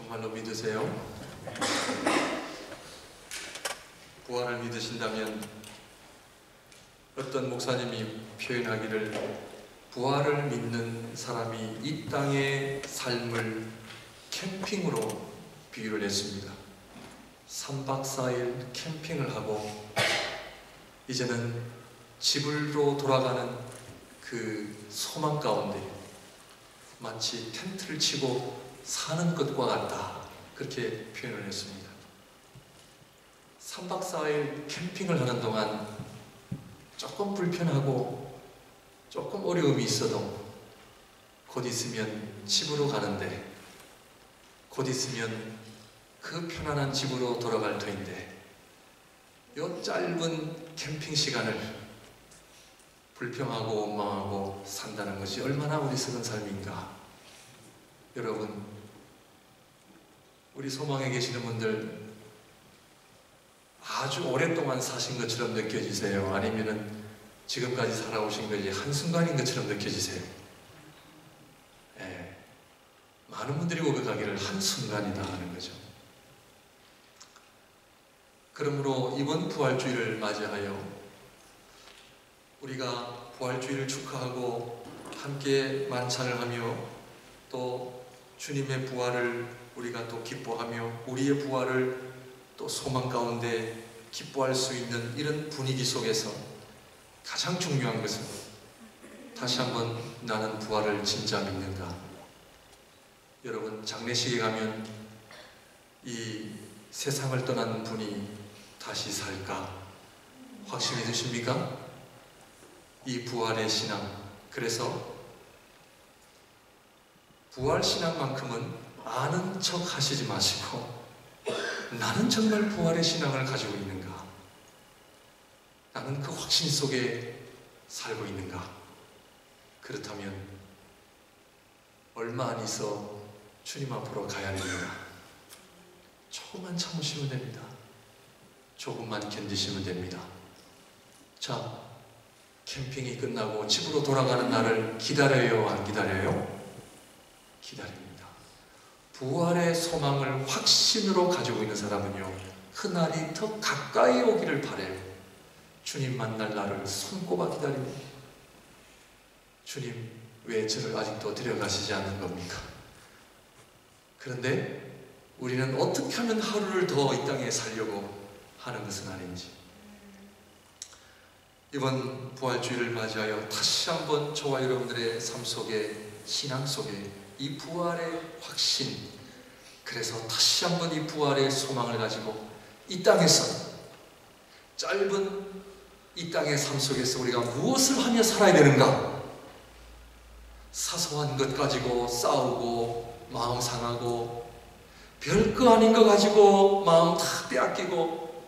정말로 믿으세요? 부활을 믿으신다면 어떤 목사님이 표현하기를 부활을 믿는 사람이 이 땅의 삶을 캠핑으로 비유를 했습니다. 3박 4일 캠핑을 하고 이제는 집으로 돌아가는 그 소망 가운데 마치 텐트를 치고 사는 것과 같다, 그렇게 표현을 했습니다. 3박 4일 캠핑을 하는 동안 조금 불편하고 조금 어려움이 있어도 곧 있으면 집으로 가는데, 곧 있으면 그 편안한 집으로 돌아갈 터인데, 이 짧은 캠핑 시간을 불평하고 원망하고 산다는 것이 얼마나 어리석은 삶인가. 여러분, 우리 소망에 계시는 분들 아주 오랫동안 사신 것처럼 느껴지세요? 아니면은 지금까지 살아오신 것이 한순간인 것처럼 느껴지세요? 예, 많은 분들이 고백하기를 한순간이다 하는 거죠. 그러므로 이번 부활주의를 맞이하여 우리가 부활주의를 축하하고 함께 만찬을 하며 또 주님의 부활을 우리가 또 기뻐하며 우리의 부활을 또 소망 가운데 기뻐할 수 있는 이런 분위기 속에서 가장 중요한 것은 다시 한번 나는 부활을 진짜 믿는가. 여러분, 장례식에 가면 이 세상을 떠난 분이 다시 살까 확신이 드십니까? 이 부활의 신앙, 그래서 부활 신앙만큼은 아는 척 하시지 마시고 나는 정말 부활의 신앙을 가지고 있는가? 나는 그 확신 속에 살고 있는가? 그렇다면 얼마 안 있어 주님 앞으로 가야 됩니다. 조금만 참으시면 됩니다. 조금만 견디시면 됩니다. 자, 캠핑이 끝나고 집으로 돌아가는 날을 기다려요, 안 기다려요? 기다립니다. 부활의 소망을 확신으로 가지고 있는 사람은요, 그날이 더 가까이 오기를 바라요. 주님 만날 날을 손꼽아 기다립니다. 주님, 왜 저를 아직도 데려가시지 않는 겁니까? 그런데 우리는 어떻게 하면 하루를 더 이 땅에 살려고 하는 것은 아닌지, 이번 부활주의를 맞이하여 다시 한번 저와 여러분들의 삶 속에, 신앙 속에 이 부활의 확신, 그래서 다시 한번 이 부활의 소망을 가지고 이 땅에서, 짧은 이 땅의 삶 속에서 우리가 무엇을 하며 살아야 되는가? 사소한 것 가지고 싸우고 마음 상하고 별거 아닌 거 가지고 마음 다 빼앗기고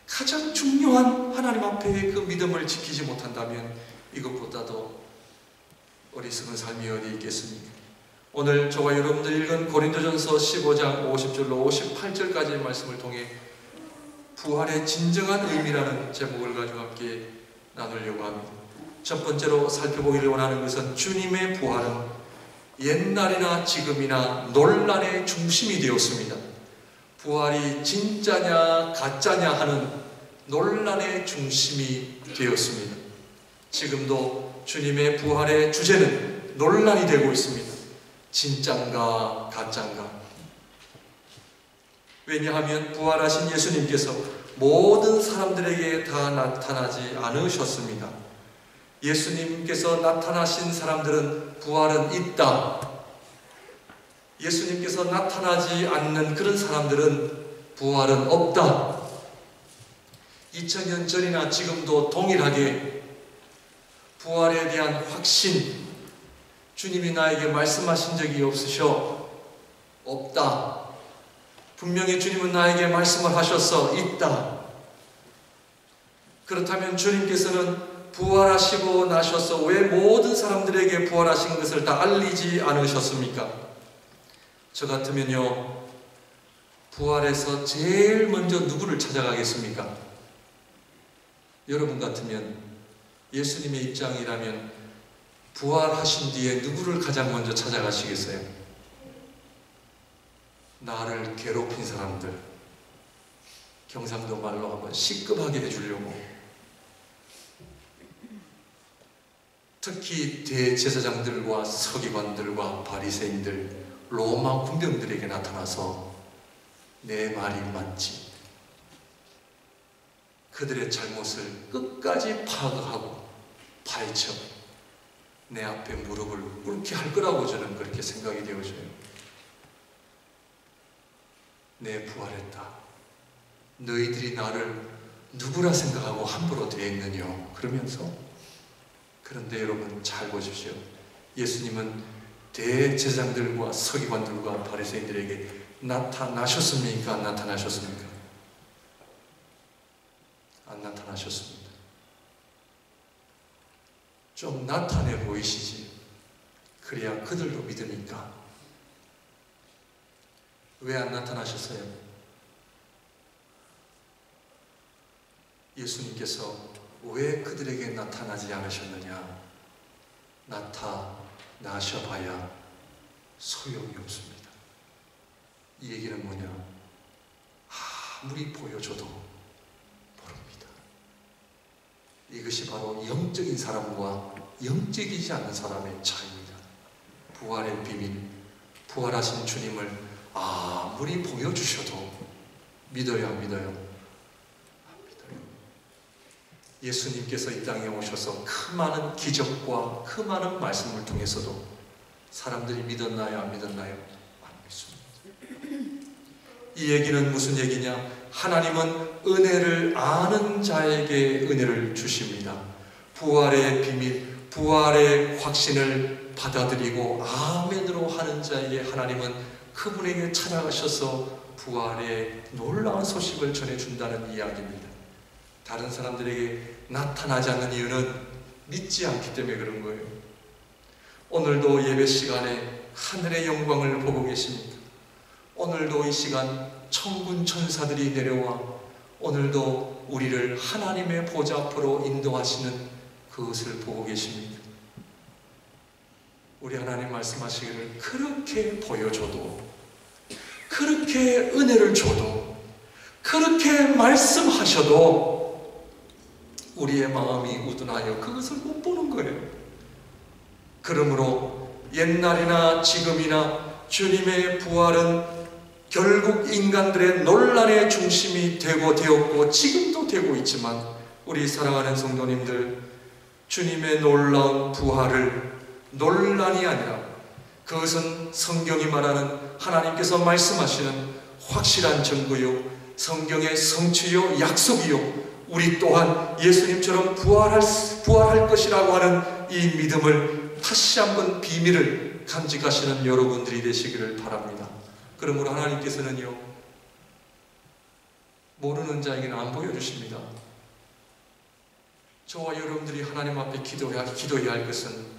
가장 중요한 하나님 앞에 그 믿음을 지키지 못한다면 이것보다도 어리석은 삶이 어디 있겠습니까? 오늘 저와 여러분들 읽은 고린도전서 15장 50절로 58절까지의 말씀을 통해 부활의 진정한 의미라는 제목을 가지고 함께 나누려고 합니다. 첫 번째로 살펴보기를 원하는 것은 주님의 부활은 옛날이나 지금이나 논란의 중심이 되었습니다. 부활이 진짜냐 가짜냐 하는 논란의 중심이 되었습니다. 지금도 주님의 부활의 주제는 논란이 되고 있습니다. 진짠가 가짠가. 왜냐하면 부활하신 예수님께서 모든 사람들에게 다 나타나지 않으셨습니다. 예수님께서 나타나신 사람들은 부활은 있다. 예수님께서 나타나지 않는 그런 사람들은 부활은 없다. 2000년 전이나 지금도 동일하게 부활에 대한 확신, 주님이 나에게 말씀하신 적이 없으셔? 없다. 분명히 주님은 나에게 말씀을 하셔서 있다. 그렇다면 주님께서는 부활하시고 나셔서 왜 모든 사람들에게 부활하신 것을 다 알리지 않으셨습니까? 저 같으면요, 부활해서 제일 먼저 누구를 찾아가겠습니까? 여러분 같으면, 예수님의 입장이라면 부활하신 뒤에 누구를 가장 먼저 찾아가시겠어요? 나를 괴롭힌 사람들, 경상도 말로 하면 시급하게 해주려고, 특히 대제사장들과 서기관들과 바리새인들, 로마 군병들에게 나타나서 내 말이 맞지, 그들의 잘못을 끝까지 파악하고 파헤쳐 내 앞에 무릎을 꿇게 할 거라고 저는 그렇게 생각이 되어져요. 내 부활했다. 너희들이 나를 누구라 생각하고 함부로 대했느냐 그러면서, 그런데 여러분 잘 보십시오. 예수님은 대제사장들과 서기관들과 바리새인들에게 나타나셨습니까? 안 나타나셨습니까? 안 나타나셨습니다. 좀 나타내 보이시지. 그래야 그들도 믿으니까. 왜 안 나타나셨어요? 예수님께서 왜 그들에게 나타나지 않으셨느냐? 나타나셔봐야 소용이 없습니다. 이 얘기는 뭐냐? 아무리 보여줘도 모릅니다. 이것이 바로 영적인 사람과 영적이지 않는 사람의 차이입니다. 부활의 비밀, 부활하신 주님을 아무리 보여주셔도 믿어요, 안 믿어요? 안 믿어요. 예수님께서 이 땅에 오셔서 그 많은 기적과 그 많은 말씀을 통해서도 사람들이 믿었나요, 안 믿었나요? 안 믿습니다. 이 얘기는 무슨 얘기냐? 하나님은 은혜를 아는 자에게 은혜를 주십니다. 부활의 비밀, 부활의 확신을 받아들이고 아멘으로 하는 자에게 하나님은 그분에게 찾아가셔서 부활의 놀라운 소식을 전해준다는 이야기입니다. 다른 사람들에게 나타나지 않는 이유는 믿지 않기 때문에 그런 거예요. 오늘도 예배 시간에 하늘의 영광을 보고 계십니까? 오늘도 이 시간 천군 천사들이 내려와 오늘도 우리를 하나님의 보좌 앞으로 인도하시는 그것을 보고 계십니까? 우리 하나님 말씀하시기를 그렇게 보여줘도, 그렇게 은혜를 줘도, 그렇게 말씀하셔도 우리의 마음이 우둔하여 그것을 못 보는 거예요. 그러므로 옛날이나 지금이나 주님의 부활은 결국 인간들의 논란의 중심이 되고 되었고 지금도 되고 있지만, 우리 사랑하는 성도님들, 주님의 놀라운 부활을 논란이 아니라 그것은 성경이 말하는 하나님께서 말씀하시는 확실한 증거요, 성경의 성취요, 약속이요, 우리 또한 예수님처럼 부활할 것이라고 하는 이 믿음을 다시 한번 비밀을 간직하시는 여러분들이 되시기를 바랍니다. 그러므로 하나님께서는요, 모르는 자에게는 안 보여주십니다. 저와 여러분들이 하나님 앞에 기도해야 할 것은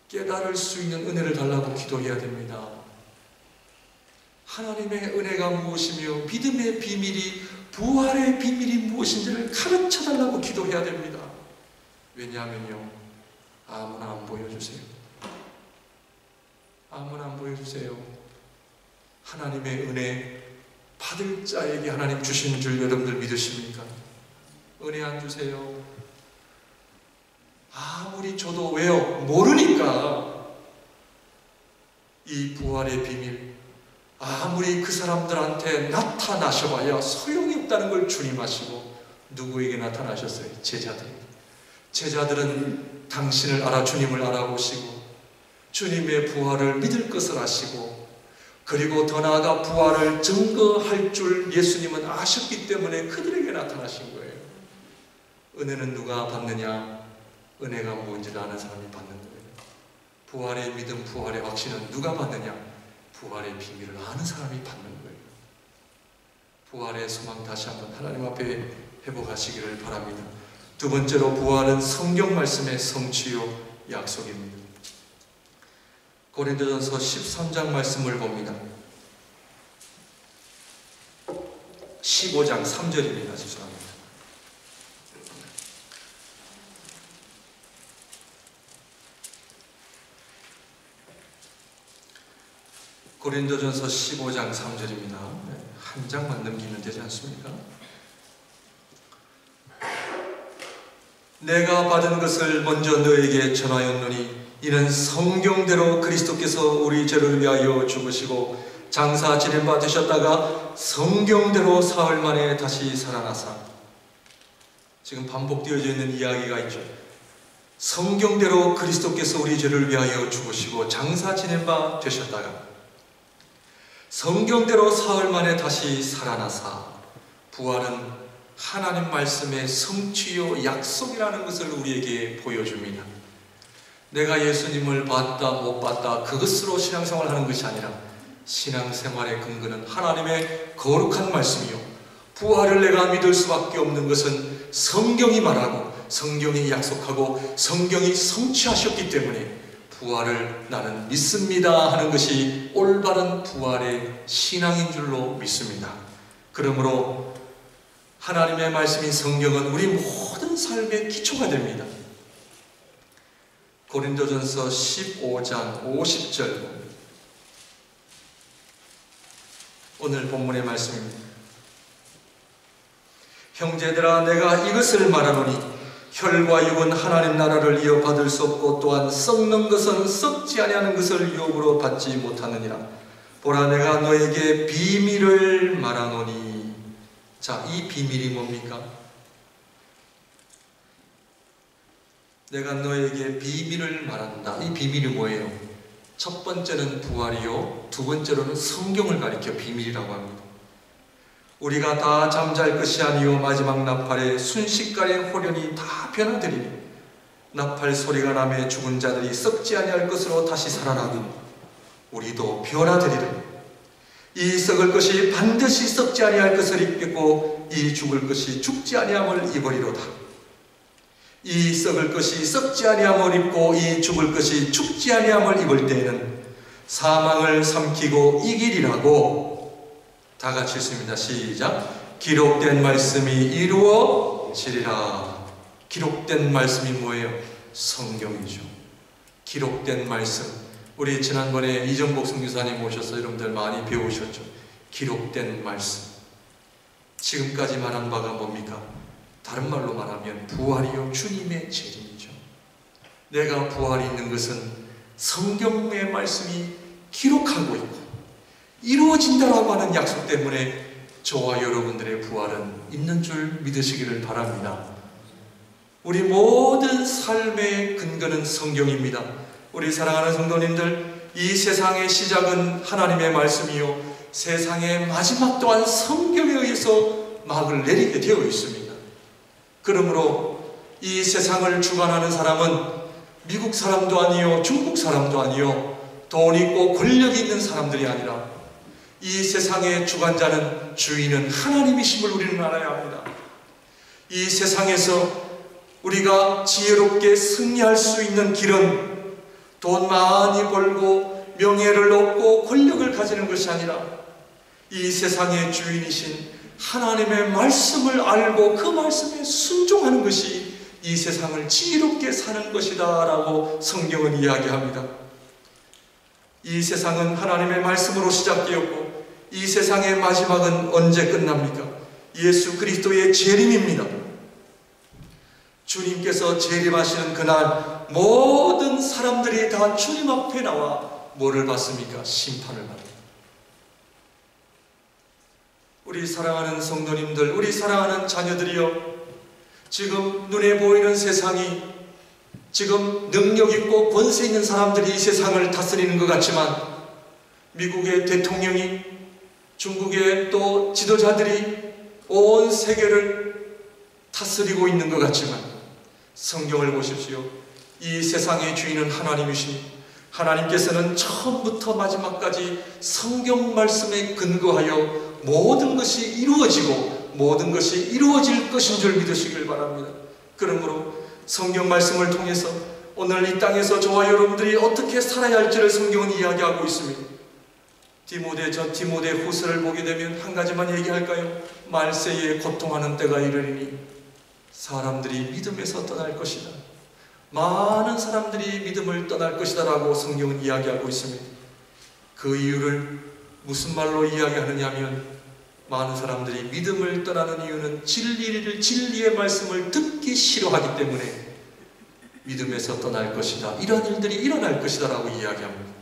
깨달을 수 있는 은혜를 달라고 기도해야 됩니다. 하나님의 은혜가 무엇이며 믿음의 비밀이, 부활의 비밀이 무엇인지를 가르쳐 달라고 기도해야 됩니다. 왜냐하면요, 아무나 안 보여주세요. 아무나 안 보여주세요. 하나님의 은혜 받을 자에게 하나님 주신 줄 여러분들 믿으십니까? 은혜 안 주세요. 아무리 줘도 왜요? 모르니까. 이 부활의 비밀, 아무리 그 사람들한테 나타나셔봐야 소용이 없다는 걸 주님 아시고 누구에게 나타나셨어요? 제자들에게. 제자들은 당신을 알아, 주님을 알아보시고 주님의 부활을 믿을 것을 아시고, 그리고 더 나아가 부활을 증거할 줄 예수님은 아셨기 때문에 그들에게 나타나신 거예요. 은혜는 누가 받느냐? 은혜가 뭔지를 아는 사람이 받는 거예요. 부활의 믿음, 부활의 확신은 누가 받느냐? 부활의 비밀을 아는 사람이 받는 거예요. 부활의 소망 다시 한번 하나님 앞에 회복하시기를 바랍니다. 두 번째로, 부활은 성경 말씀의 성취요, 약속입니다. 고린도전서 13장 말씀을 봅니다. 15장 3절입니다. 죄송합니다. 고린도전서 15장 3절입니다. 한 장만 넘기면 되지 않습니까? 내가 받은 것을 먼저 너에게 전하였노니 이는 성경대로 그리스도께서 우리 죄를 위하여 죽으시고 장사 지낸 바 되셨다가 성경대로 사흘 만에 다시 살아나사. 지금 반복되어져 있는 이야기가 있죠. 성경대로 그리스도께서 우리 죄를 위하여 죽으시고 장사 지낸 바 되셨다가 성경대로 사흘 만에 다시 살아나사. 부활은 하나님 말씀의 성취요 약속이라는 것을 우리에게 보여줍니다. 내가 예수님을 봤다 못 봤다 그것으로 신앙생활을 하는 것이 아니라 신앙생활의 근거는 하나님의 거룩한 말씀이요, 부활을 내가 믿을 수밖에 없는 것은 성경이 말하고 성경이 약속하고 성경이 성취하셨기 때문에 부활을 나는 믿습니다 하는 것이 올바른 부활의 신앙인 줄로 믿습니다. 그러므로 하나님의 말씀인 성경은 우리 모든 삶의 기초가 됩니다. 고린도전서 15장 50절, 오늘 본문의 말씀입니다. 형제들아, 내가 이것을 말하노니 혈과 육은 하나님 나라를 이어받을 수 없고 또한 썩는 것은 썩지 아니하는 것을 유업으로 받지 못하느니라. 보라, 내가 너에게 비밀을 말하노니. 자, 이 비밀이 뭡니까? 내가 너에게 비밀을 말한다. 이 비밀이 뭐예요? 첫 번째는 부활이요, 두 번째로는 성경을 가리켜 비밀이라고 합니다. 우리가 다 잠잘 것이 아니요 마지막 나팔에 순식간에 호련히 다 변화되리니 나팔 소리가 나매 죽은 자들이 썩지 아니할 것으로 다시 살아나니 우리도 변화되리라. 이 썩을 것이 반드시 썩지 아니할 것을 입겠고 이 죽을 것이 죽지 아니함을 입으리로다. 이 썩을 것이 썩지 아니함을 입고 이 죽을 것이 죽지 아니함을 입을 때에는 사망을 삼키고 이기리라고. 다 같이 읽습니다. 시작. 기록된 말씀이 이루어지리라. 기록된 말씀이 뭐예요? 성경이죠. 기록된 말씀. 우리 지난번에 이정복 선교사님 모셔서 여러분들 많이 배우셨죠. 기록된 말씀. 지금까지 말한 바가 뭡니까? 다른 말로 말하면 부활이요 주님의 재림이죠. 내가 부활이 있는 것은 성경의 말씀이 기록하고 있고 이루어진다라고 하는 약속 때문에 저와 여러분들의 부활은 있는 줄 믿으시기를 바랍니다. 우리 모든 삶의 근거는 성경입니다. 우리 사랑하는 성도님들, 이 세상의 시작은 하나님의 말씀이요 세상의 마지막 또한 성경에 의해서 막을 내리게 되어 있습니다. 그러므로 이 세상을 주관하는 사람은 미국 사람도 아니요 중국 사람도 아니요 돈 있고 권력이 있는 사람들이 아니라 이 세상의 주관자는 주인은 하나님이심을 우리는 알아야 합니다. 이 세상에서 우리가 지혜롭게 승리할 수 있는 길은 돈 많이 벌고 명예를 얻고 권력을 가지는 것이 아니라 이 세상의 주인이신 하나님의 말씀을 알고 그 말씀에 순종하는 것이 이 세상을 지혜롭게 사는 것이다 라고 성경은 이야기합니다. 이 세상은 하나님의 말씀으로 시작되었고 이 세상의 마지막은 언제 끝납니까? 예수 그리스도의 재림입니다. 주님께서 재림하시는 그날 모든 사람들이 다 주님 앞에 나와 뭐를 받습니까? 심판을 받습니다. 우리 사랑하는 성도님들, 우리 사랑하는 자녀들이여, 지금 눈에 보이는 세상이 지금 능력 있고 권세 있는 사람들이 이 세상을 다스리는 것 같지만 미국의 대통령이, 중국의 또 지도자들이 온 세계를 다스리고 있는 것 같지만 성경을 보십시오. 이 세상의 주인은 하나님이십니다. 하나님께서는 처음부터 마지막까지 성경 말씀에 근거하여 모든 것이 이루어지고 모든 것이 이루어질 것인 줄 믿으시길 바랍니다. 그러므로 성경 말씀을 통해서 오늘 이 땅에서 저와 여러분들이 어떻게 살아야 할지를 성경은 이야기하고 있습니다. 디모데 후서를 보게 되면 한 가지만 얘기할까요? 말세에 고통하는 때가 이르리니 사람들이 믿음에서 떠날 것이다. 많은 사람들이 믿음을 떠날 것이다 라고 성경은 이야기하고 있습니다. 그 이유를 무슨 말로 이야기하느냐 하면, 많은 사람들이 믿음을 떠나는 이유는 진리의 말씀을 듣기 싫어하기 때문에 믿음에서 떠날 것이다, 이런 일들이 일어날 것이다 라고 이야기합니다.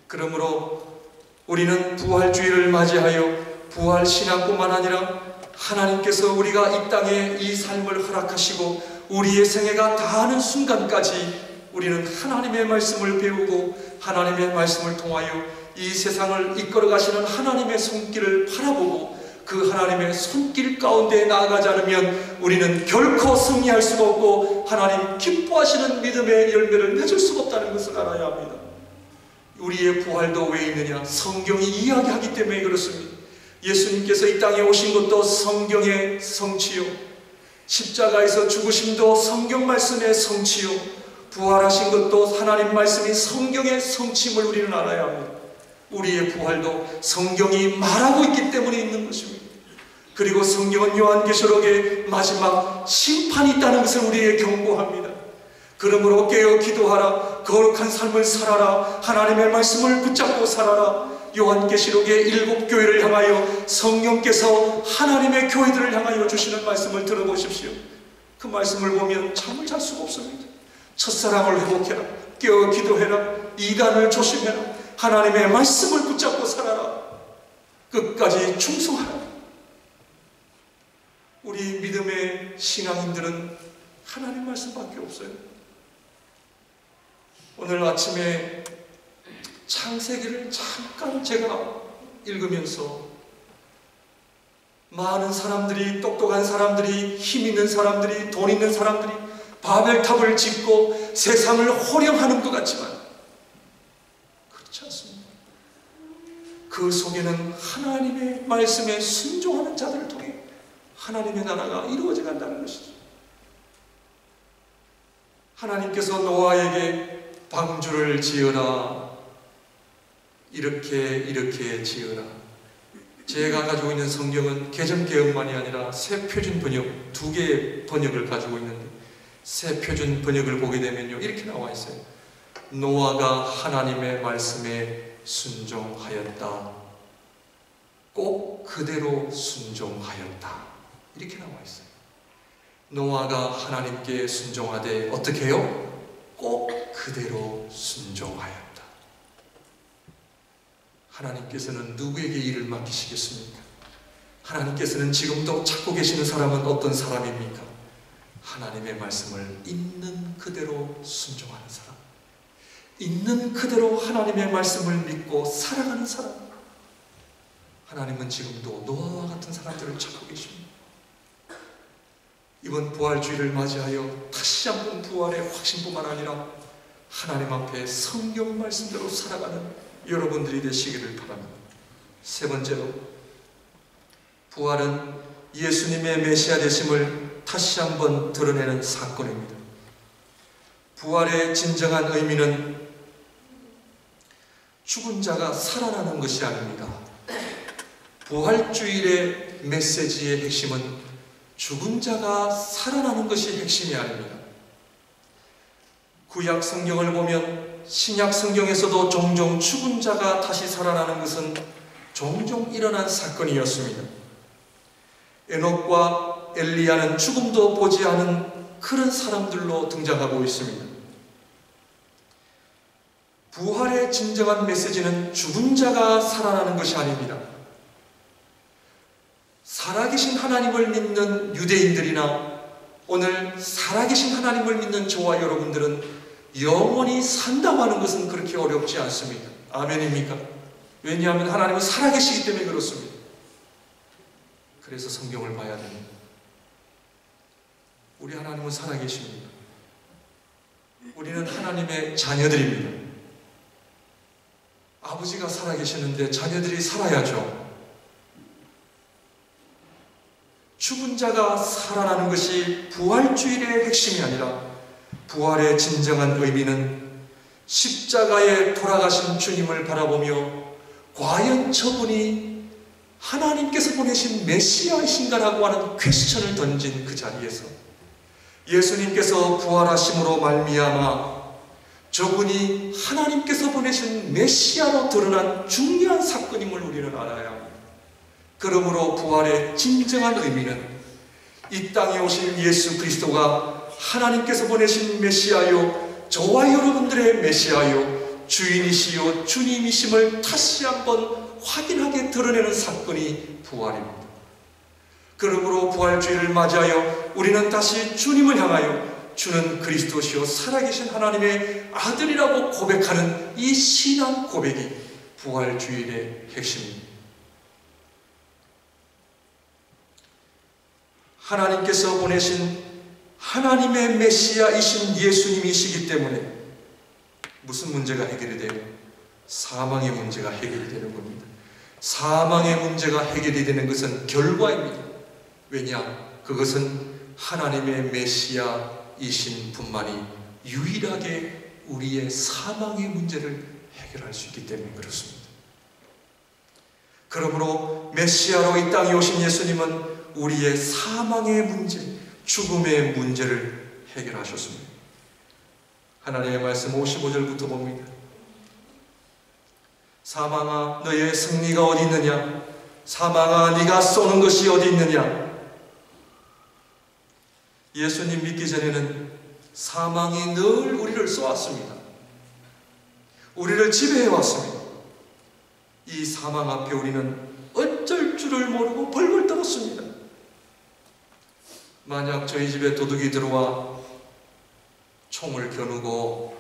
그러므로 우리는 부활주의를 맞이하여 부활신앙뿐만 아니라 하나님께서 우리가 이 땅에 이 삶을 허락하시고 우리의 생애가 다하는 순간까지 우리는 하나님의 말씀을 배우고 하나님의 말씀을 통하여 이 세상을 이끌어 가시는 하나님의 손길을 바라보고 그 하나님의 손길 가운데 나아가지 않으면 우리는 결코 승리할 수가 없고 하나님 기뻐하시는 믿음의 열매를 맺을 수가 없다는 것을 알아야 합니다. 우리의 부활도 왜 있느냐? 성경이 이야기하기 때문에 그렇습니다. 예수님께서 이 땅에 오신 것도 성경의 성취요, 십자가에서 죽으심도 성경 말씀의 성취요, 부활하신 것도 하나님 말씀이 성경의 성취임을 우리는 알아야 합니다. 우리의 부활도 성경이 말하고 있기 때문에 있는 것입니다. 그리고 성경은 요한계시록의 마지막 심판이 있다는 것을 우리에게 경고합니다. 그러므로 깨어 기도하라, 거룩한 삶을 살아라, 하나님의 말씀을 붙잡고 살아라. 요한계시록의 7 교회를 향하여 성령께서 하나님의 교회들을 향하여 주시는 말씀을 들어보십시오. 그 말씀을 보면 잠을 잘 수가 없습니다. 첫사랑을 회복해라, 깨어 기도해라, 이간을 조심해라, 하나님의 말씀을 붙잡고 살아라, 끝까지 충성하라. 우리 믿음의 신앙인들은 하나님 말씀밖에 없어요. 오늘 아침에 창세기를 잠깐 제가 읽으면서 많은 사람들이, 똑똑한 사람들이, 힘 있는 사람들이, 돈 있는 사람들이 바벨탑을 짓고 세상을 호령하는 것 같지만 그렇지 않습니다. 그 속에는 하나님의 말씀에 순종하는 자들을 통해 하나님의 나라가 이루어져 간다는 것이죠. 하나님께서 노아에게 방주를 지어라, 이렇게 지어라. 제가 가지고 있는 성경은 개정개혁만이 아니라 새 표준 번역, 2개의 번역을 가지고 있는데 새 표준 번역을 보게 되면요, 이렇게 나와 있어요. 노아가 하나님의 말씀에 순종하였다, 꼭 그대로 순종하였다, 이렇게 나와 있어요. 노아가 하나님께 순종하되 어떻게 해요? 꼭 그대로 순종하였다. 하나님께서는 누구에게 일을 맡기시겠습니까? 하나님께서는 지금도 찾고 계시는 사람은 어떤 사람입니까? 하나님의 말씀을 있는 그대로 순종하는 사람, 있는 그대로 하나님의 말씀을 믿고 살아가는 사람. 하나님은 지금도 노아와 같은 사람들을 찾고 계십니다. 이번 부활주의를 맞이하여 다시 한번 부활의 확신뿐만 아니라 하나님 앞에 성경 말씀대로 살아가는 여러분들이 되시기를 바랍니다. 세 번째로, 부활은 예수님의 메시아 되심을 다시 한번 드러내는 사건입니다. 부활의 진정한 의미는 죽은 자가 살아나는 것이 아닙니다. 부활주일의 메시지의 핵심은 죽은 자가 살아나는 것이 핵심이 아닙니다. 구약 성경을 보면 신약 성경에서도 종종 죽은 자가 다시 살아나는 것은 종종 일어난 사건이었습니다. 에녹과 엘리야는 죽음도 보지 않은 그런 사람들로 등장하고 있습니다. 부활의 진정한 메시지는 죽은 자가 살아나는 것이 아닙니다. 살아계신 하나님을 믿는 유대인들이나 오늘 살아계신 하나님을 믿는 저와 여러분들은 영원히 산다고 하는 것은 그렇게 어렵지 않습니다. 아멘입니까? 왜냐하면 하나님은 살아계시기 때문에 그렇습니다. 그래서 성경을 봐야 됩니다. 우리 하나님은 살아계십니다. 우리는 하나님의 자녀들입니다. 아버지가 살아계시는데 자녀들이 살아야죠. 죽은 자가 살아나는 것이 부활주일의 핵심이 아니라 부활의 진정한 의미는 십자가에 돌아가신 주님을 바라보며 과연 저분이 하나님께서 보내신 메시아이신가라고 하는 퀘스천을 던진 그 자리에서 예수님께서 부활하심으로 말미암아 저분이 하나님께서 보내신 메시아로 드러난 중요한 사건임을 우리는 알아야 합니다. 그러므로 부활의 진정한 의미는 이 땅에 오신 예수 그리스도가 하나님께서 보내신 메시아요, 저와 여러분들의 메시아요, 주인이시요 주님이심을 다시 한번 확인하게 드러내는 사건이 부활입니다. 그러므로 부활주의를 맞이하여 우리는 다시 주님을 향하여 주는 그리스도시요 살아계신 하나님의 아들이라고 고백하는 이 신앙 고백이 부활주의의 핵심입니다. 하나님께서 보내신 하나님의 메시아이신 예수님이시기 때문에 무슨 문제가 해결이 돼요? 사망의 문제가 해결이 되는 겁니다. 사망의 문제가 해결이 되는 것은 결과입니다. 왜냐? 그것은 하나님의 메시아이신 분만이 유일하게 우리의 사망의 문제를 해결할 수 있기 때문에 그렇습니다. 그러므로 메시아로 이 땅에 오신 예수님은 우리의 사망의 문제, 죽음의 문제를 해결하셨습니다. 하나님의 말씀 55절부터 봅니다. 사망아 너의 승리가 어디 있느냐? 사망아 네가 쏘는 것이 어디 있느냐? 예수님 믿기 전에는 사망이 늘 우리를 쏘았습니다. 우리를 지배해왔습니다. 이 사망 앞에 우리는 어쩔 줄을 모르고 벌벌 떨었습니다. 만약 저희 집에 도둑이 들어와 총을 겨누고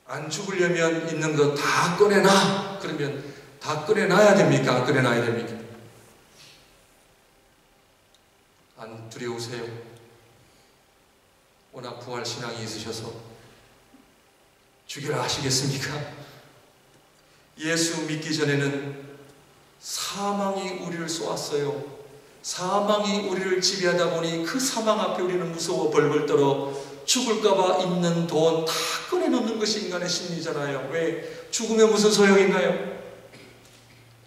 안 죽으려면 있는 거 다 꺼내놔. 그러면 다 꺼내놔야 됩니까? 안 꺼내놔야 됩니까? 안 두려우세요? 워낙 부활신앙이 있으셔서 죽이라 하시겠습니까? 예수 믿기 전에는 사망이 우리를 쏘았어요. 사망이 우리를 지배하다 보니 그 사망 앞에 우리는 무서워 벌벌 떨어 죽을까봐 있는 돈 다 꺼내놓는 것이 인간의 심리잖아요. 왜? 죽으면 무슨 소용인가요?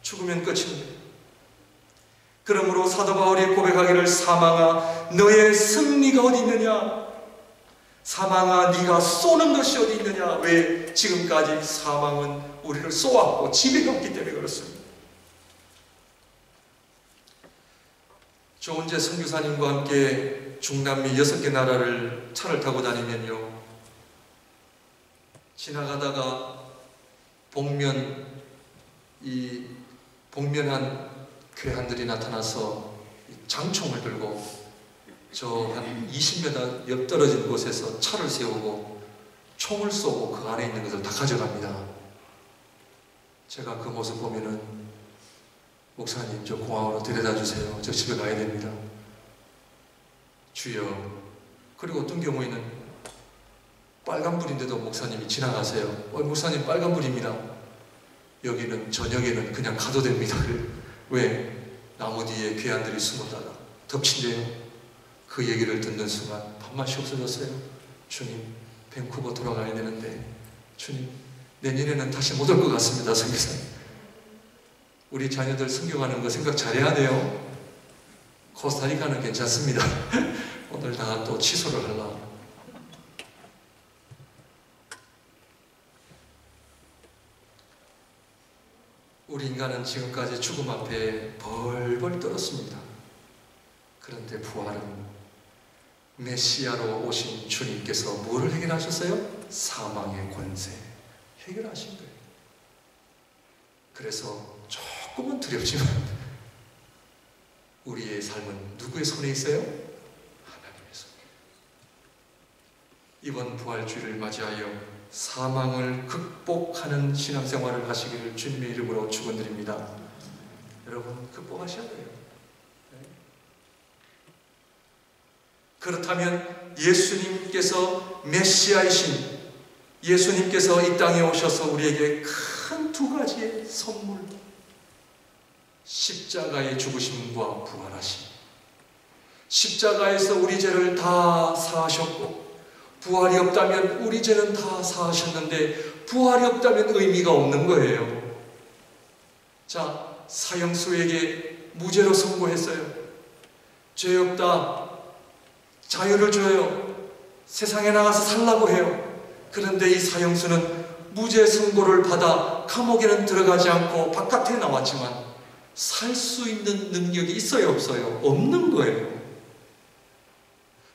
죽으면 끝입니다. 그러므로 사도 바울이 고백하기를 사망아 너의 승리가 어디 있느냐? 사망아 네가 쏘는 것이 어디 있느냐? 왜? 지금까지 사망은 우리를 쏘았고 지배했기 때문에 그렇습니다. 조은재 선교사님과 함께 중남미 6개 나라를 차를 타고 다니면요, 지나가다가 복면한 괴한들이 나타나서 장총을 들고 저 한 20m 옆 떨어진 곳에서 차를 세우고 총을 쏘고 그 안에 있는 것을 다 가져갑니다. 제가 그 모습 보면은 목사님 저 공항으로 데려다 주세요. 저 집에 가야 됩니다. 주여. 그리고 어떤 경우에는 빨간불인데도 목사님이 지나가세요. 목사님 빨간불입니다. 여기는 저녁에는 그냥 가도 됩니다. 왜? 나무 뒤에 괴한들이 숨었다가 덮친대요. 그 얘기를 듣는 순간 밥맛이 없어졌어요. 주님, 밴쿠버 돌아가야 되는데 주님, 내년에는 다시 못 올 것 같습니다. 선교사님, 우리 자녀들 성경하는 거 생각 잘해야 돼요. 코스타리카는 괜찮습니다. 오늘 다 또 취소를 하려고. 우리 인간은 지금까지 죽음 앞에 벌벌 떨었습니다. 그런데 부활은 메시아로 오신 주님께서 뭐를 해결하셨어요? 사망의 권세 해결하신 거예요. 그래서 조금은 두렵지만 우리의 삶은 누구의 손에 있어요? 하나님의 손에. 이번 부활주의를 맞이하여 사망을 극복하는 신앙생활을 하시기를 주님의 이름으로 축원드립니다. 여러분 극복하셔야 돼요. 그렇다면 예수님께서 메시아이신 예수님께서 이 땅에 오셔서 우리에게 큰 두 가지의 선물, 십자가의 죽으심과 부활하심. 십자가에서 우리 죄를 다 사하셨고 부활이 없다면 우리 죄는 다 사하셨는데 부활이 없다면 의미가 없는 거예요. 자, 사형수에게 무죄로 선고했어요. 죄 없다, 자유를 줘요. 세상에 나가서 살라고 해요. 그런데 이 사형수는 무죄 선고를 받아 감옥에는 들어가지 않고 바깥에 나왔지만 살 수 있는 능력이 있어요, 없어요? 없는 거예요.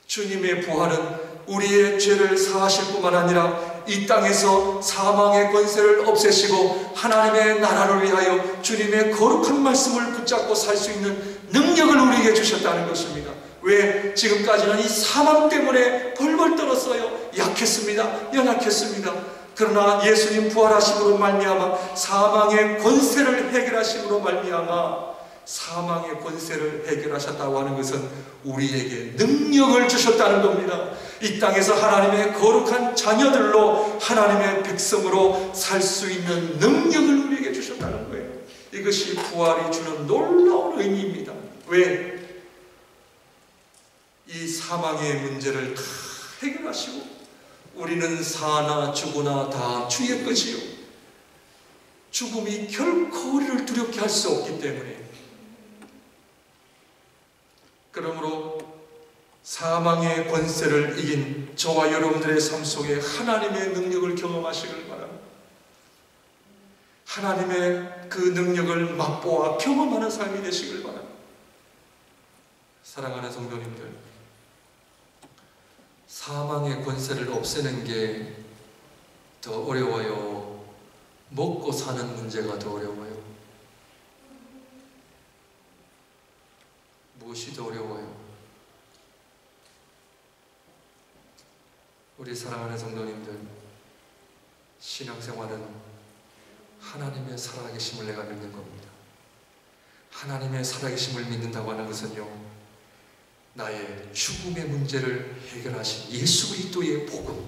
주님의 부활은 우리의 죄를 사하실 뿐만 아니라 이 땅에서 사망의 권세를 없애시고 하나님의 나라를 위하여 주님의 거룩한 말씀을 붙잡고 살 수 있는 능력을 우리에게 주셨다는 것입니다. 왜? 지금까지는 이 사망 때문에 벌벌 떨었어요. 약했습니다. 연약했습니다. 그러나 예수님 부활하심으로 말미암아 사망의 권세를 해결하심으로 말미암아 사망의 권세를 해결하셨다고 하는 것은 우리에게 능력을 주셨다는 겁니다. 이 땅에서 하나님의 거룩한 자녀들로 하나님의 백성으로 살 수 있는 능력을 우리에게 주셨다는 거예요. 이것이 부활이 주는 놀라운 의미입니다. 왜? 이 사망의 문제를 다 해결하시고 우리는 사나 죽으나 다 주의 것이요 죽음이 결코 우리를 두렵게 할 수 없기 때문에 그러므로 사망의 권세를 이긴 저와 여러분들의 삶 속에 하나님의 능력을 경험하시길 바랍니다. 하나님의 그 능력을 맛보아 경험하는 삶이 되시길 바랍니다. 사랑하는 성도님들, 사망의 권세를 없애는 게 더 어려워요? 먹고 사는 문제가 더 어려워요? 무엇이 더 어려워요? 우리 사랑하는 성도님들, 신앙생활은 하나님의 살아계심을 내가 믿는 겁니다. 하나님의 살아계심을 믿는다고 하는 것은요, 나의 죽음의 문제를 해결하신 예수 그리스도의 복음,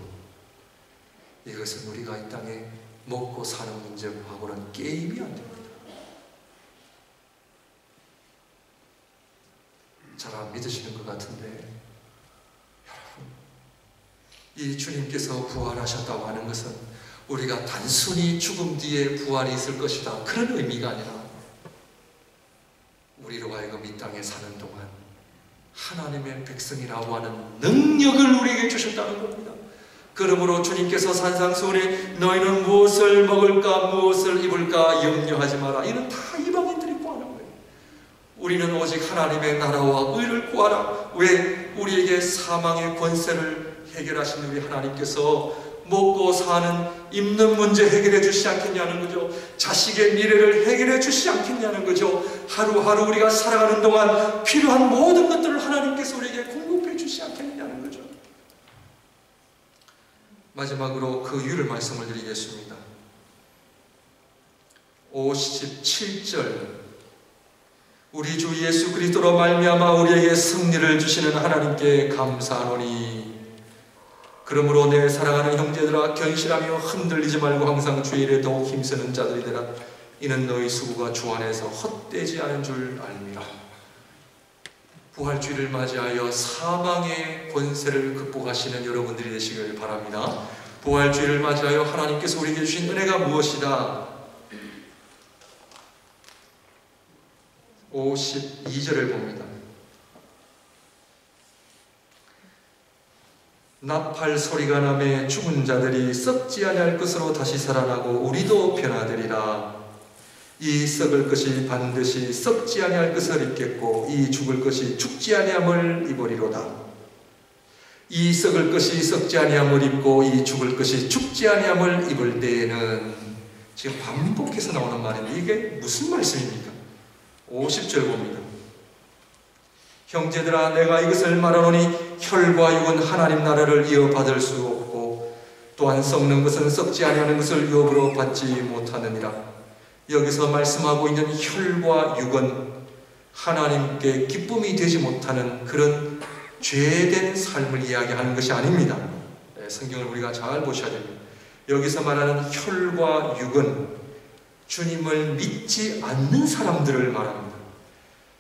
이것은 우리가 이 땅에 먹고 사는 문제하고는 게임이 안 됩니다. 잘 안 믿으시는 것 같은데, 여러분, 이 주님께서 부활하셨다고 하는 것은 우리가 단순히 죽음 뒤에 부활이 있을 것이다, 그런 의미가 아니라 우리로 하여금 이 땅에 사는 동안 하나님의 백성이라고 하는 능력을 우리에게 주셨다는 겁니다. 그러므로 주님께서 산상수훈에 너희는 무엇을 먹을까 무엇을 입을까 염려하지 마라, 이는 다 이방인들이 구하는 거예요. 우리는 오직 하나님의 나라와 의를 구하라. 왜? 우리에게 사망의 권세를 해결하신 우리 하나님께서 먹고 사는 입는 문제 해결해 주시지 않겠냐는 거죠. 자식의 미래를 해결해 주시지 않겠냐는 거죠. 하루하루 우리가 살아가는 동안 필요한 모든 것들을 하나님께서 우리에게 공급해 주시지 않겠냐는 거죠. 마지막으로 그 이유를 말씀을 드리겠습니다. 57절, 우리 주 예수 그리스도로 말미암아 우리에게 승리를 주시는 하나님께 감사하노니 그러므로 내 사랑하는 형제들아 견실하며 흔들리지 말고 항상 주의 일에 더욱 힘쓰는 자들이 되라. 이는 너희 수고가 주 안에서 헛되지 않은 줄 알미라. 부활주의를 맞이하여 사망의 권세를 극복하시는 여러분들이 되시길 바랍니다. 부활주의를 맞이하여 하나님께서 우리에게 주신 은혜가 무엇이다? 52절을 봅니다. 나팔 소리가 나매 죽은 자들이 썩지 아니할 것으로 다시 살아나고 우리도 변화되리라. 이 썩을 것이 반드시 썩지 아니할 것을 입겠고 이 죽을 것이 죽지 아니함을 입으리로다. 이 썩을 것이 썩지 아니함을 입고 이 죽을 것이 죽지 아니함을 입을 때에는, 지금 반복해서 나오는 말인데 이게 무슨 말씀입니까? 50절 봅니다. 형제들아 내가 이것을 말하노니 혈과 육은 하나님 나라를 이어받을 수 없고 또한 썩는 것은 썩지 아니하는 것을 유업으로 받지 못하느니라. 여기서 말씀하고 있는 혈과 육은 하나님께 기쁨이 되지 못하는 그런 죄된 삶을 이야기하는 것이 아닙니다. 성경을 우리가 잘 보셔야 됩니다. 여기서 말하는 혈과 육은 주님을 믿지 않는 사람들을 말합니다.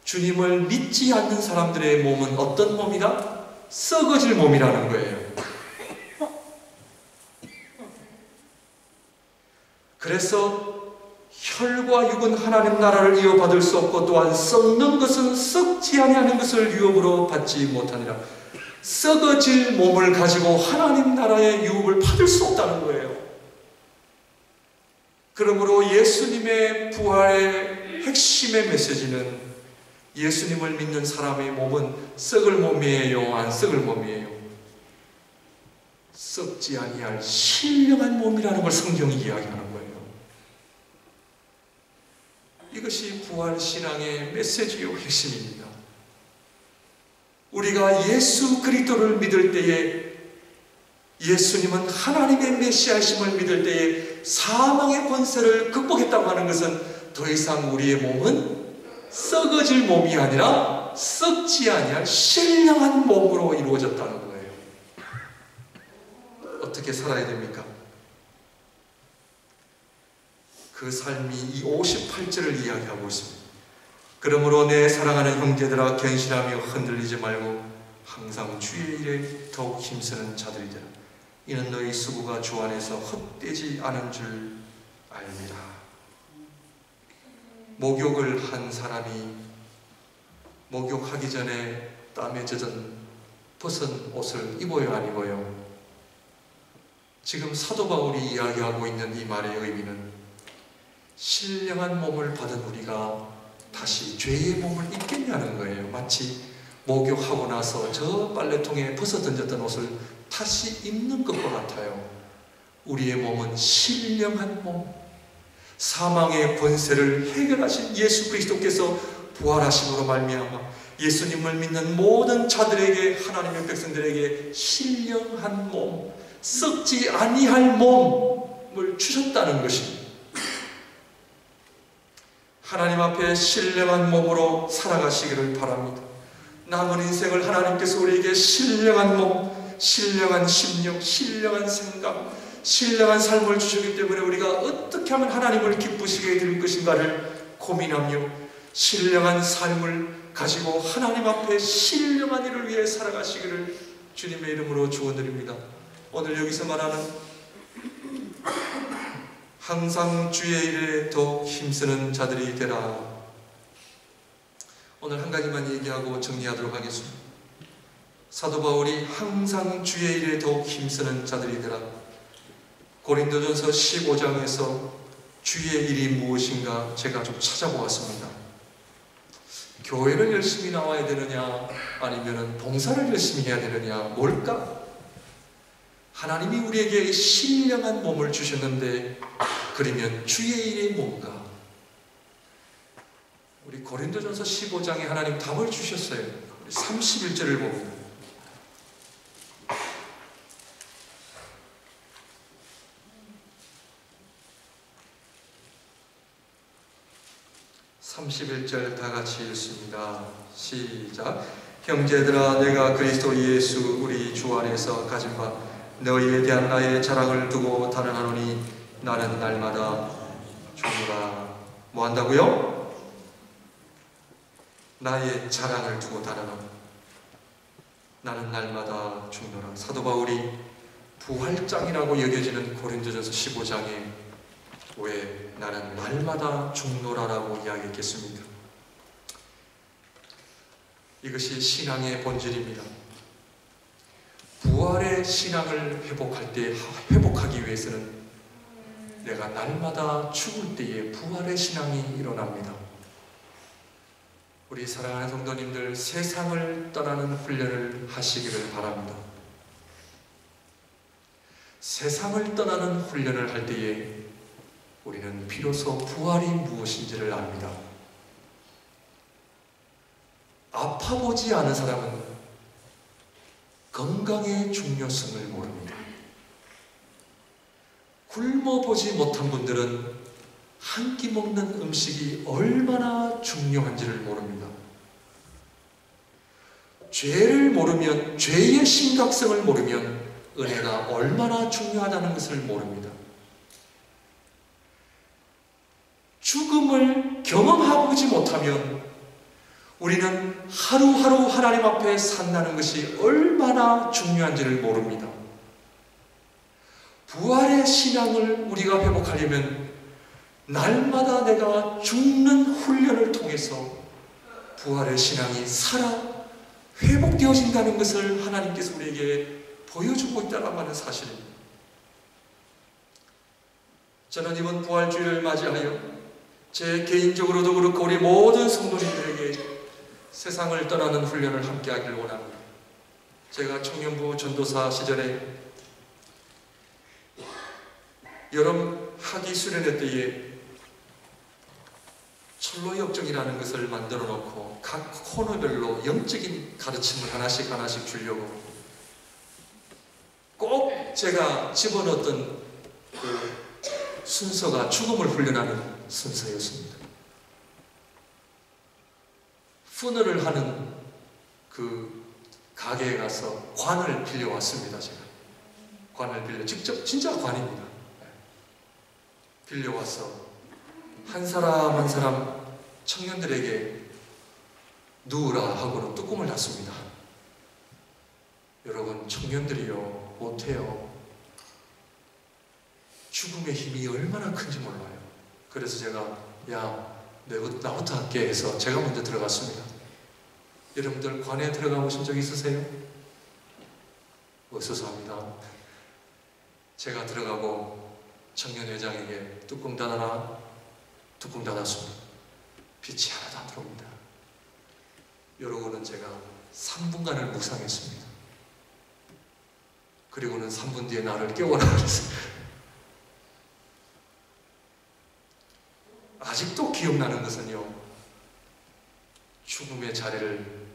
주님을 믿지 않는 사람들의 몸은 어떤 몸이다? 썩어질 몸이라는 거예요. 그래서 혈과 육은 하나님 나라를 이어받을 수 없고 또한 썩는 것은 썩지 아니하는 것을 유업으로 받지 못하니라. 썩어질 몸을 가지고 하나님 나라의 유업을 받을 수 없다는 거예요. 그러므로 예수님의 부활의 핵심의 메시지는 예수님을 믿는 사람의 몸은 썩을 몸이에요, 안 썩을 몸이에요? 썩지 아니할 신령한 몸이라는 걸 성경이 이야기하는 거예요. 이것이 부활신앙의 메시지요, 핵심입니다. 우리가 예수 그리스도를 믿을 때에, 예수님은 하나님의 메시아심을 믿을 때에 사망의 권세를 극복했다고 하는 것은 더 이상 우리의 몸은 썩어질 몸이 아니라 썩지 아니할 신령한 몸으로 이루어졌다는 거예요. 어떻게 살아야 됩니까? 그 삶이 이 58절을 이야기하고 있습니다. 그러므로 내 사랑하는 형제들아, 견실하며 흔들리지 말고 항상 주의 일에 더욱 힘쓰는 자들이 되라. 이는 너희 수고가 주 안에서 헛되지 않은 줄 알미라. 목욕을 한 사람이 목욕하기 전에 땀에 젖은 벗은 옷을 입어요, 안 입어요? 지금 사도 바울이 이야기하고 있는 이 말의 의미는 신령한 몸을 받은 우리가 다시 죄의 몸을 입겠냐는 거예요. 마치 목욕하고 나서 저 빨래통에 벗어 던졌던 옷을 다시 입는 것과 같아요. 우리의 몸은 신령한 몸, 사망의 권세를 해결하신 예수 그리스도께서 부활하심으로 말미암아 예수님을 믿는 모든 자들에게, 하나님의 백성들에게 신령한 몸, 썩지 아니할 몸을 주셨다는 것입니다. 하나님 앞에 신령한 몸으로 살아가시기를 바랍니다. 남은 인생을 하나님께서 우리에게 신령한 몸, 신령한 심령, 신령한 생각, 신령한 삶을 주셨기 때문에 우리가 어떻게 하면 하나님을 기쁘시게 해드릴 것인가를 고민하며 신령한 삶을 가지고 하나님 앞에 신령한 일을 위해 살아가시기를 주님의 이름으로 축원드립니다. 오늘 여기서 말하는 항상 주의 일에 더욱 힘쓰는 자들이 되라. 오늘 한 가지만 얘기하고 정리하도록 하겠습니다. 사도 바울이 항상 주의 일에 더욱 힘쓰는 자들이 되라. 고린도전서 15장에서 주의 일이 무엇인가 제가 좀 찾아보았습니다. 교회를 열심히 나와야 되느냐, 아니면 봉사를 열심히 해야 되느냐, 뭘까? 하나님이 우리에게 신령한 몸을 주셨는데 그러면 주의 일이 뭔가? 우리 고린도전서 15장에 하나님 답을 주셨어요. 우리 31절을 봅니다. 31절 다 같이 읽습니다. 시작. 형제들아, 내가 그리스도 예수 우리 주 안에서 가진 바 너희에 대한 나의 자랑을 두고 단언하노니 나는 날마다 죽노라. 뭐 한다고요? 나의 자랑을 두고 단언하노니 나는 날마다 죽노라. 사도 바울이 부활장이라고 여겨지는 고린도전서 15장에 왜 나는 날마다 죽노라라고 이야기했겠습니까? 이것이 신앙의 본질입니다. 부활의 신앙을 회복하기 위해서는 내가 날마다 죽을 때에 부활의 신앙이 일어납니다. 우리 사랑하는 성도님들, 세상을 떠나는 훈련을 하시기를 바랍니다. 세상을 떠나는 훈련을 할 때에 우리는 비로소 부활이 무엇인지를 압니다. 아파보지 않은 사람은 건강의 중요성을 모릅니다. 굶어보지 못한 분들은 한 끼 먹는 음식이 얼마나 중요한지를 모릅니다. 죄를 모르면, 죄의 심각성을 모르면 은혜가 얼마나 중요하다는 것을 모릅니다. 죽음을 경험해보지 못하면 우리는 하루하루 하나님 앞에 산다는 것이 얼마나 중요한지를 모릅니다. 부활의 신앙을 우리가 회복하려면 날마다 내가 죽는 훈련을 통해서 부활의 신앙이 살아 회복되어진다는 것을 하나님께서 우리에게 보여주고 있다는 하는 사실입니다. 저는 이번 부활주일을 맞이하여 제 개인적으로도 그렇고 우리 모든 성도님들에게 세상을 떠나는 훈련을 함께 하기를 원합니다. 제가 청년부 전도사 시절에 여름 학위 수련회 때에 철로 역정이라는 것을 만들어 놓고 각 코너별로 영적인 가르침을 하나씩 주려고 꼭 제가 집어넣었던 그 순서가 죽음을 훈련하는 순서였습니다. 푸너를 하는 그 가게에 가서 관을 빌려왔습니다. 제가 관을 빌려 직접 진짜 관입니다. 빌려와서 한 사람 한 사람 청년들에게 누우라 하고는 뚜껑을 닫습니다. 여러분, 청년들이요 못해요. 죽음의 힘이 얼마나 큰지 몰라요. 그래서 제가 나부터 할게 해서 제가 먼저 들어갔습니다. 여러분들 관에 들어가 보신 적 있으세요? 어서서 합니다. 제가 들어가고 청년회장에게 뚜껑 닫아라. 뚜껑 닫았습니다. 빛이 하나도 안 들어옵니다. 이러고는 제가 3분간을 묵상했습니다. 그리고는 3분 뒤에 나를 깨워라 그랬어요. 아직도 기억나는 것은요, 죽음의 자리를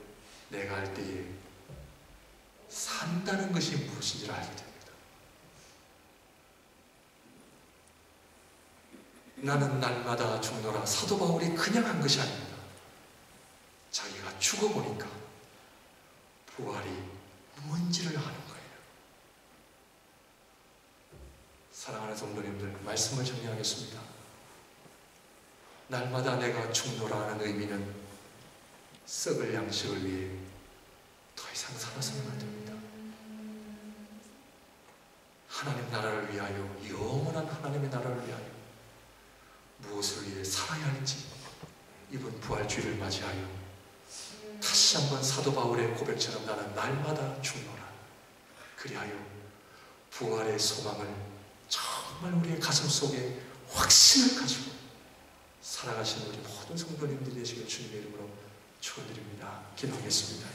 내가 할 때에 산다는 것이 무엇인지를 알게 됩니다. 나는 날마다 죽노라. 사도 바울이 그냥 한 것이 아닙니다. 자기가 죽어보니까 부활이 뭔지를 아는 거예요. 사랑하는 성도님들, 말씀을 정리하겠습니다. 날마다 내가 죽노라 하는 의미는 썩을 양식을 위해 더 이상 살아서는 안 됩니다. 하나님 나라를 위하여, 영원한 하나님의 나라를 위하여 무엇을 위해 살아야 할지 이번 부활주의를 맞이하여 다시 한번 사도 바울의 고백처럼 나는 날마다 죽노라. 그리하여 부활의 소망을 정말 우리의 가슴 속에 확신을 가지고 살아가시는 우리 모든 성도님들이 되시길 주님의 이름으로 축원드립니다. 기도하겠습니다.